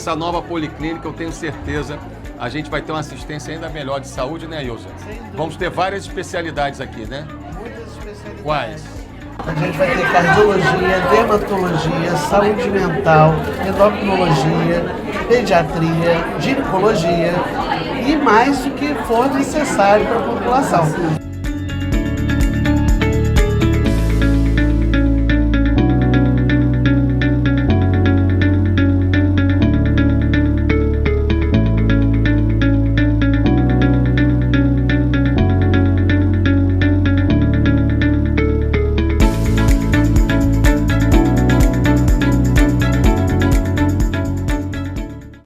essa nova policlínica, eu tenho certeza, a gente vai ter uma assistência ainda melhor de saúde, né, Ilza? Vamos ter várias especialidades aqui, né? Muitas especialidades. Quais? A gente vai ter cardiologia, dermatologia, saúde mental, endocrinologia, pediatria, ginecologia e mais o que for necessário para a população.